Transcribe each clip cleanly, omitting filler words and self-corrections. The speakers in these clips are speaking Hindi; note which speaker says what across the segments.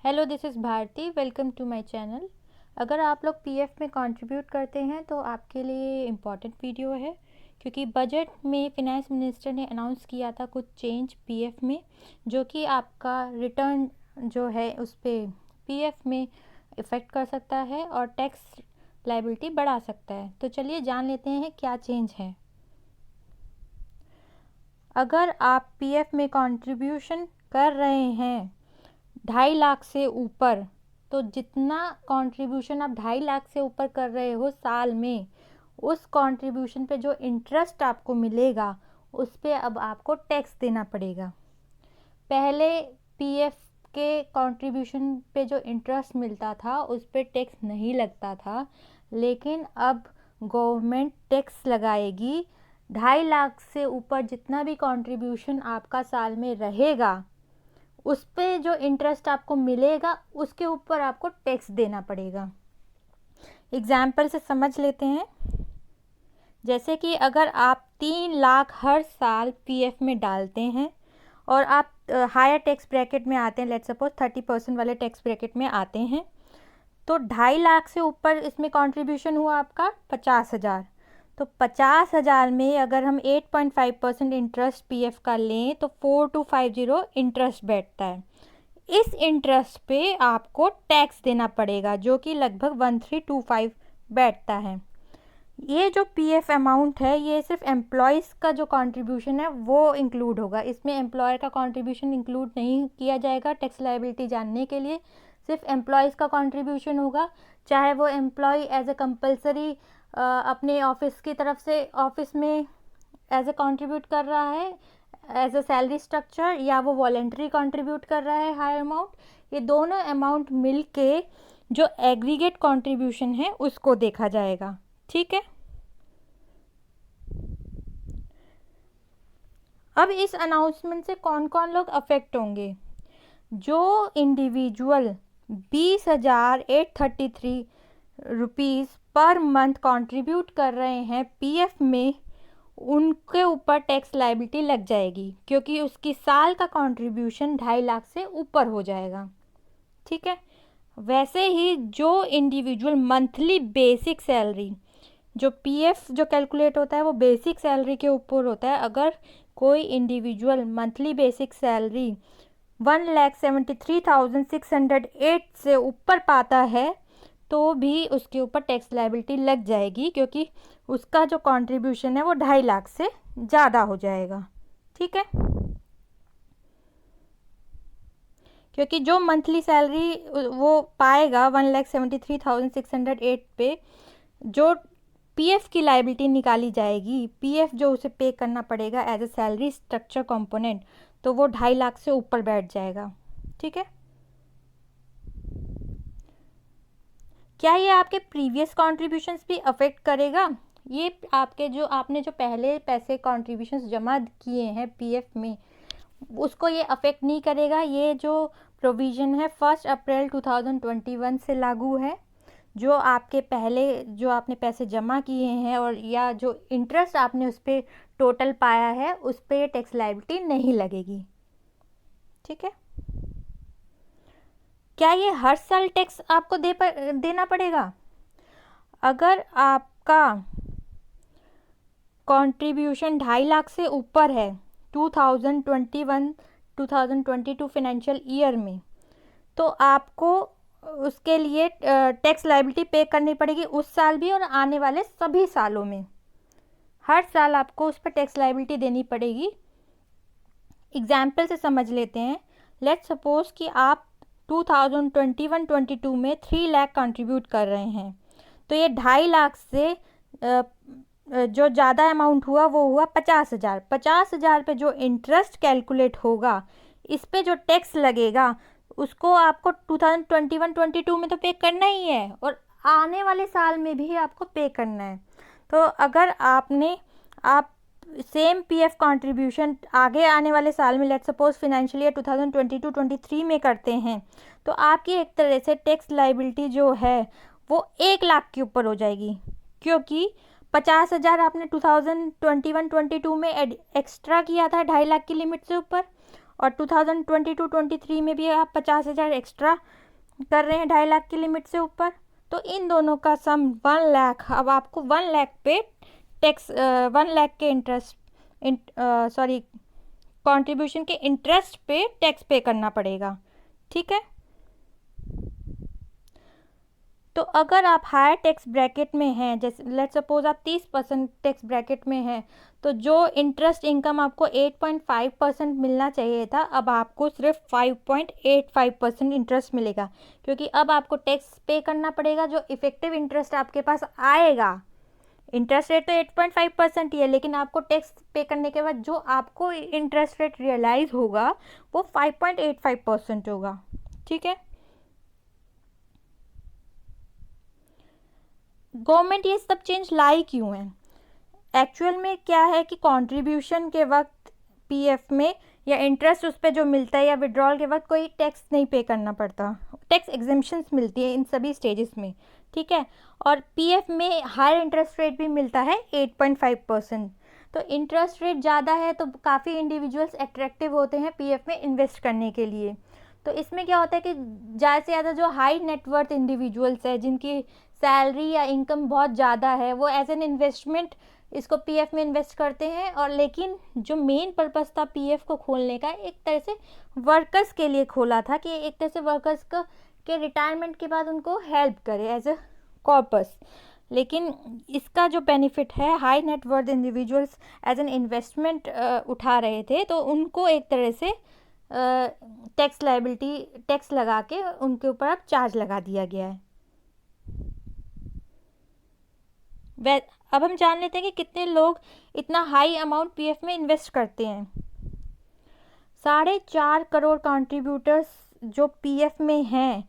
Speaker 1: Hello, this is Bharti. Welcome to my channel. अगर आप लोग पीएफ में कंट्रीब्यूट करते हैं तो आपके लिए इम्पॉर्टेंट वीडियो है, क्योंकि बजट में फिनेंस मिनिस्टर ने अनाउंस किया था कुछ चेंज पीएफ में, जो कि आपका रिटर्न जो है उस पर पीएफ में इफ़ेक्ट कर सकता है और टैक्स लायबिलिटी बढ़ा सकता है। तो चलिए जान लेते हैं क्या चेंज है। अगर आप पीएफ में कंट्रीब्यूशन कर रहे हैं 2.5 लाख से ऊपर, तो जितना कंट्रीब्यूशन आप 2.5 लाख से ऊपर कर रहे हो साल में, उस कंट्रीब्यूशन पे जो इंटरेस्ट आपको मिलेगा उस पे अब आपको टैक्स देना पड़ेगा। पहले पीएफ के कंट्रीब्यूशन पे जो इंटरेस्ट मिलता था उस पे टैक्स नहीं लगता था, लेकिन अब गवर्नमेंट टैक्स लगाएगी। 2.5 लाख से ऊपर जितना भी कंट्रीब्यूशन आपका साल में रहेगा उस पे जो इंटरेस्ट आपको मिलेगा उसके ऊपर आपको टैक्स देना पड़ेगा। एग्जाम्पल से समझ लेते हैं। जैसे कि अगर आप 3 लाख हर साल पीएफ में डालते हैं और आप हायर टैक्स ब्रैकेट में आते हैं, लेट्स सपोज 30% वाले टैक्स ब्रैकेट में आते हैं, तो 2.5 लाख से ऊपर इसमें कंट्रीब्यूशन हुआ आपका 50,000। तो 50,000 में अगर हम 8.5% इंटरेस्ट पीएफ का लें तो 4250 इंटरेस्ट बैठता है। इस इंटरेस्ट पे आपको टैक्स देना पड़ेगा, जो कि लगभग 1325 बैठता है। ये जो पीएफ अमाउंट है ये सिर्फ एम्प्लॉयज़ का जो कंट्रीब्यूशन है वो इंक्लूड होगा, इसमें एम्प्लॉयर का कंट्रीब्यूशन इंक्लूड नहीं किया जाएगा। टैक्स लायबिलिटी जानने के लिए सिर्फ एम्प्लॉयज़ का कंट्रीब्यूशन होगा, चाहे वो एम्प्लॉय एज ए कंपल्सरी अपने ऑफिस की तरफ से ऑफिस में एज ए कंट्रीब्यूट कर रहा है एज ए सैलरी स्ट्रक्चर, या वो वॉलेंट्री कंट्रीब्यूट कर रहा है हायर अमाउंट। ये दोनों अमाउंट मिल के जो एग्रीगेट कंट्रीब्यूशन है उसको देखा जाएगा। ठीक है। अब इस अनाउंसमेंट से कौन कौन लोग अफेक्ट होंगे? जो individual 20,833 rupees per month contribute कर रहे हैं पीएफ में, उनके ऊपर टैक्स लायबिलिटी लग जाएगी, क्योंकि उसकी साल का कंट्रीब्यूशन 2.5 लाख से ऊपर हो जाएगा। ठीक है। वैसे ही जो इंडिविजुअल मंथली बेसिक सैलरी, जो पीएफ जो कैलकुलेट होता है वो बेसिक सैलरी के ऊपर होता है। अगर कोई इंडिविजुअल मंथली बेसिक सैलरी 1,73,608 से ऊपर पाता है तो भी उसके ऊपर टैक्स लायबिलिटी लग जाएगी, क्योंकि उसका जो कंट्रीब्यूशन है वो 2.5 लाख से ज़्यादा हो जाएगा। ठीक है। क्योंकि जो मंथली सैलरी वो पाएगा 1,73,608 पे, जो पीएफ की लायबिलिटी निकाली जाएगी, पीएफ जो उसे पे करना पड़ेगा as a salary structure component, तो वो 2.5 लाख से ऊपर बैठ जाएगा। ठीक है। क्या ये आपके प्रीवियस कॉन्ट्रीब्यूशंस भी अफेक्ट करेगा? ये आपके जो आपने जो पहले पैसे कॉन्ट्रीब्यूशंस जमा किए हैं पीएफ में, उसको ये अफेक्ट नहीं करेगा। ये जो प्रोविज़न है 1 अप्रैल 2021 से लागू है। जो आपके पहले जो आपने पैसे जमा किए हैं और या जो इंटरेस्ट आपने उस पर टोटल पाया है उस पर टैक्स लायबिलिटी नहीं लगेगी। ठीक है। क्या ये हर साल टैक्स आपको देना पड़ेगा? अगर आपका कंट्रीब्यूशन 2.5 लाख से ऊपर है 2021-2022 फाइनेंशियल ईयर में, तो आपको उसके लिए टैक्स लायबिलिटी पे करनी पड़ेगी उस साल भी और आने वाले सभी सालों में। हर साल आपको उस पर टैक्स लायबिलिटी देनी पड़ेगी। एग्जाम्पल से समझ लेते हैं। लेट्स सपोज कि आप 2021-22 में 3 लाख कंट्रीब्यूट कर रहे हैं, तो ये 2.5 लाख से जो ज़्यादा अमाउंट हुआ वो हुआ 50,000। 50,000 पे जो इंटरेस्ट कैलकुलेट होगा, इस पे जो टैक्स लगेगा उसको आपको 2021-22 में तो पे करना ही है और आने वाले साल में भी आपको पे करना है। तो अगर आप सेम पीएफ कंट्रीब्यूशन आगे आने वाले साल में, लेट्स सपोज फाइनेंशियल ईयर 2022-23 में करते हैं, तो आपकी एक तरह से टैक्स लायबिलिटी जो है वो 1 लाख के ऊपर हो जाएगी, क्योंकि 50,000 आपने 2021-22 में एक्स्ट्रा किया था 2.5 लाख की लिमिट से ऊपर, और 2022-23 में भी आप 50,000 एक्स्ट्रा कर रहे हैं 2.5 लाख की लिमिट से ऊपर, तो इन दोनों का सम 1 लाख। अब आपको 1 लाख पे टैक्स 1 लाख के कंट्रीब्यूशन के इंटरेस्ट पे टैक्स पे करना पड़ेगा। ठीक है, तो अगर आप हायर टैक्स ब्रैकेट में हैं, जैसे लेट्स सपोज आप 30% टैक्स ब्रैकेट में हैं, तो जो इंटरेस्ट इनकम आपको 8.5% मिलना चाहिए था, अब आपको सिर्फ 5.85% इंटरेस्ट मिलेगा, क्योंकि अब आपको टैक्स पे करना पड़ेगा। जो इफेक्टिव इंटरेस्ट आपके पास आएगा, इंटरेस्ट रेट तो 8.5% ही है, लेकिन आपको टैक्स पे करने के बाद जो आपको इंटरेस्ट रेट रियलाइज होगा वो 5.85% होगा। ठीक है, गवर्नमेंट ये सब चेंज लाई क्यों है? एक्चुअल में क्या है कि कंट्रीब्यूशन के वक्त पीएफ में या इंटरेस्ट उस पर जो मिलता है या विड्रॉल के वक्त कोई टैक्स नहीं पे करना पड़ता, टैक्स एग्जेम्पशंस मिलती है इन सभी स्टेजेस में। ठीक है, और पीएफ में हायर इंटरेस्ट रेट भी मिलता है 8.5%। तो इंटरेस्ट रेट ज़्यादा है तो काफ़ी इंडिविजुअल्स अट्रैक्टिव होते हैं पीएफ में इन्वेस्ट करने के लिए। तो इसमें क्या होता है कि ज़्यादा से ज़्यादा जो हाई नेटवर्थ इंडिविजुअल्स है, जिनकी सैलरी या इनकम बहुत ज़्यादा है, वो एज एन इन्वेस्टमेंट इसको पीएफ में इन्वेस्ट करते हैं। और लेकिन जो मेन पर्पस था पीएफ को खोलने का, एक तरह से वर्कर्स के लिए खोला था कि एक तरह से वर्कर्स का के रिटायरमेंट के बाद उनको हेल्प करे एज अ कॉर्पस। लेकिन इसका जो बेनिफिट है, high net worth individuals as an investment उठा रहे थे, तो उनको एक तरह से टैक्स लायबिलिटी टैक्स लगा के उनके ऊपर अब चार्ज लगा दिया गया है। अब हम जान लेते हैं कि कितने लोग इतना हाई अमाउंट पीएफ में इन्वेस्ट करते हैं। 4.5 करोड़ कंट्रीब्यूटर्स जो पीएफ में हैं,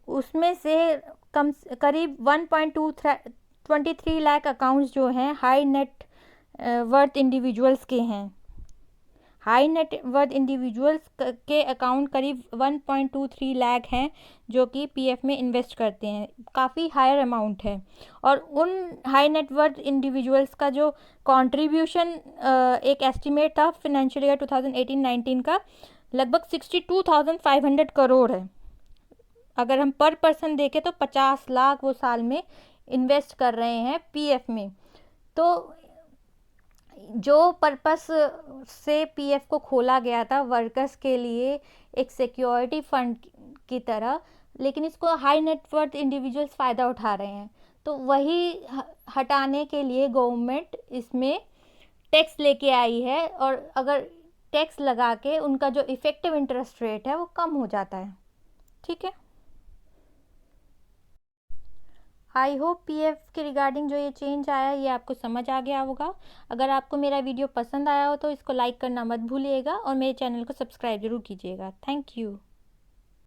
Speaker 1: उसमें से करीब 1.23 लाख अकाउंट्स जो हैं हाई नेट वर्थ इंडिविजुअल्स के हैं। हाई नेट वर्थ इंडिविजुअल्स के अकाउंट करीब 1.23 लाख हैं जो कि पीएफ में इन्वेस्ट करते हैं, काफ़ी हायर अमाउंट है। और उन हाई नेट वर्थ इंडिविजुअल्स का जो कंट्रीब्यूशन एक एस्टिमेट था फिनेंशियल ईयर 2018-19 का, लगभग 62,500 करोड़ है। अगर हम पर पर्सन देखें तो 50 लाख वो साल में इन्वेस्ट कर रहे हैं पीएफ में। तो जो पर्पस से पीएफ को खोला गया था वर्कर्स के लिए एक सिक्योरिटी फंड की तरह, लेकिन इसको हाई नेटवर्थ इंडिविजुअल्स फ़ायदा उठा रहे हैं, तो वही हटाने के लिए गवर्नमेंट इसमें टैक्स लेके आई है। और अगर टैक्स लगा के उनका जो इफ़ेक्टिव इंटरेस्ट रेट है वो कम हो जाता है। ठीक है, आई होप पीएफ के रिगार्डिंग जो ये चेंज आया है ये आपको समझ आ गया होगा। अगर आपको मेरा वीडियो पसंद आया हो तो इसको लाइक करना मत भूलिएगा और मेरे चैनल को सब्सक्राइब जरूर कीजिएगा। Thank you.